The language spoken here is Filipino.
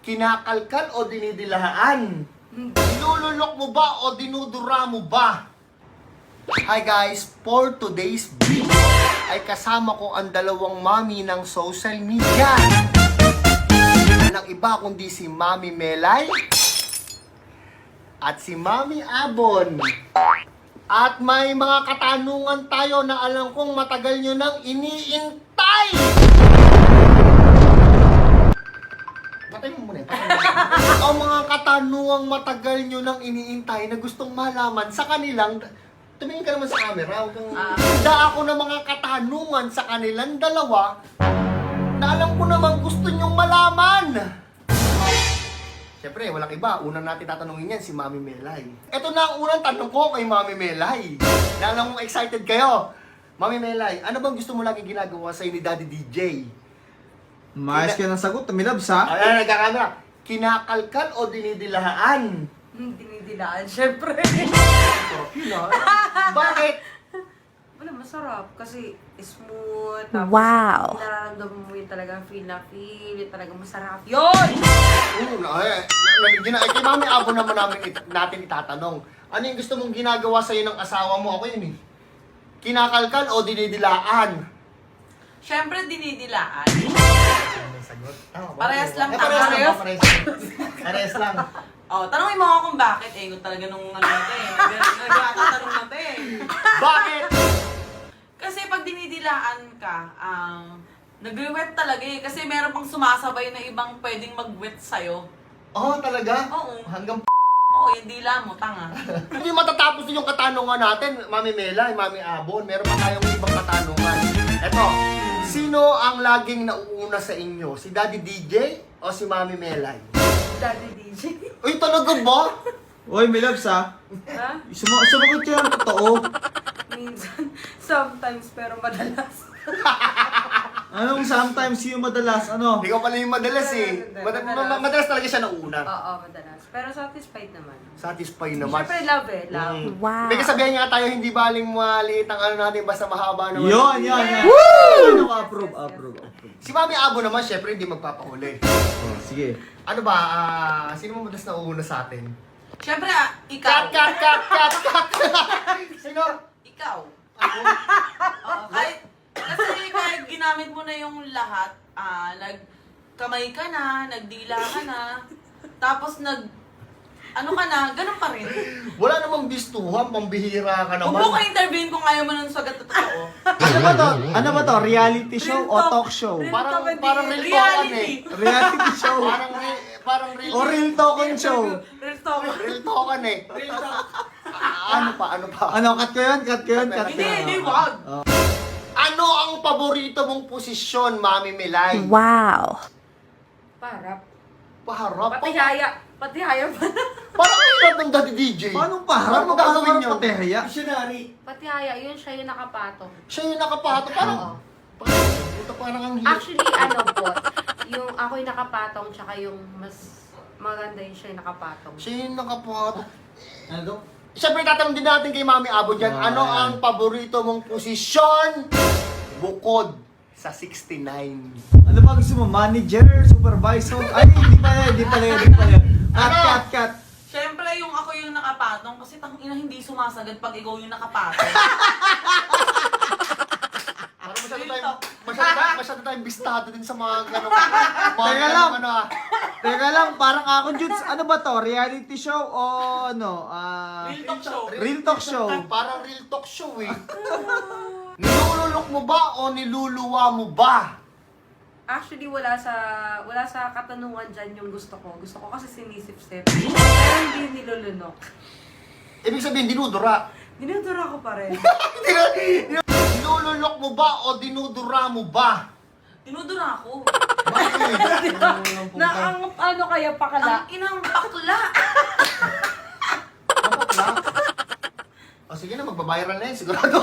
Kinakalkal o dinidilahaan? Nilulunok mo ba o dinudura mo ba? Hi guys, for today's video ay kasama ko ang dalawang mami ng social media. Walang iba kundi si Mami Melay at si Mami Abon. At may mga katanungan tayo na alam kong matagal nyo nang iniintay. Patay mo muna. Ang mga katanungang matagal nyo nang iniintay na gustong malaman sa kanilang... Tumingin ka naman sa camera. Handa ako ng mga katanungan sa kanilang dalawa na alam ko naman gusto nyong malaman. Siyempre, walang iba. Unang natin tatanungin yan, si Mami Melay. Ito na ang unang tanong ko kay Mami Melay. Na alam kong excited kayo. Mami Melay, ano bang gusto mo lagi ginagawa sa'yo ni Daddy DJ? Maayos ka ng sagot, Milabs ha? Ayan, nagkakamera. Kinakalkal o dinidilahaan? Dinidilaan, syempre. Bakit? Wala, masarap. Kasi smooth. Tapos, Wow. nararamdaman mo yung talagang feel na feel. Yung talagang masarap. Yun! Kay Mami Abo naman natin itatanong. Ano yung gusto mong ginagawa sa'yo ng asawa mo? Ako yun eh. Kinakalkal o dinidilaan? Syempre, dinidilaan. Parehas lang. Parehas lang. Oh, tanongin mo ako kung bakit. Kung talaga nung ano natin. Nagkakatanong natin. Bakit? Kasi pag dinidilaan ka, nag-wet talaga eh. Kasi meron pang sumasabay na ibang pwedeng mag-wet sa'yo. Oh, talaga? Oo. Hanggang Oo, yung dila mo, tanga. Hindi matatapos din yung katanungan natin, Mami Mela, Mami Abon. Meron pa tayong ibang katanungan. Eto, sino ang laging nauuna sa inyo? Si Daddy DJ o si Mami Melay? Daddy DJ. Uy, talaga ba? Oy, Milabs ha? Ha? Sumagot ka ng totoo. Minsan, sometimes, pero madalas. Anong sometimes yung madalas, ano? Ikaw pala yung madalas eh. Madalas talaga siya nauuna. Oo, madalas. Pero satisfied naman. Satisfied naman. Siyempre, love eh. Love. Wow. May kasabihan nga tayo, hindi baling maliit ang ano natin, basta mahaba naman. Yun. Woo! Approve. Si Mami Abo naman, syempre, hindi magpapahuli. Oh, sige. Ano ba, sino mo madalas nauuna sa atin? Siyempre, ikaw. Cut! Sino? Ikaw. Ako? Oo, kasi kahit ginamit mo na yung lahat, nagkamay ka na, nagdila ka na, tapos ano ka na, ganun pa rin. Wala namang bistuhan, pambihira ka Huwag naman. mo ka-intervene kung ayaw mo ng sagot na totoo. Ano ba to? Reality show o talk show? Parang real talk reality. Reality show. Parang real. O real talking show. Real talk. Real talk eh. Real talk. Ano pa? Ano, cut ko yun? Hindi, wag. Ano ang paborito mong posisyon, Mami Melay? Wow. Parap. Paharap? Patihaya pa. Parang hirap ng Daddy DJ. Paano paharap? Paano mo gagawin yun? Pateya? Missionary. Patihaya, yun siya yung nakapato. Siya yung nakapato. Parang... Parang ang hirap. Actually, po, yung ako yung nakapatong, tsaka yung mas maganda yung siya yung nakapatong. Siya yung nakapato. Ano to? Siyempre, tatanong din natin kay Mami Abo dyan, Wow. ano ang paborito mong posisyon bukod sa 69? Ano ba gusto mo? Manager? Supervisor? Ay, hindi pala yun. Cut. Siyempre, yung ako yung nakapatong, kasi tangina hindi sumasagad pag ikaw yung nakapatong. Parang masyado tayong bistado din sa mga gano'ng... Teka lang, parang ako, Judes, ano ba to? Reality show o ano? Real talk show. Real talk show. Parang real talk show eh. Nilulunok mo ba o niluluwa mo ba? Actually, wala sa katanungan dyan yung gusto ko. Gusto ko kasi sinisip-sip. Pero hindi nilulunok. Ibig sabihin, dinudura. Dinudura ko pa rin. Nilulunok mo ba o dinudura mo ba? Dinudura ako. Bakit? Na ang ano kaya pakala? Ang inang bakla. Ang bakla? O sige na, magbabiral na yun, sigurado.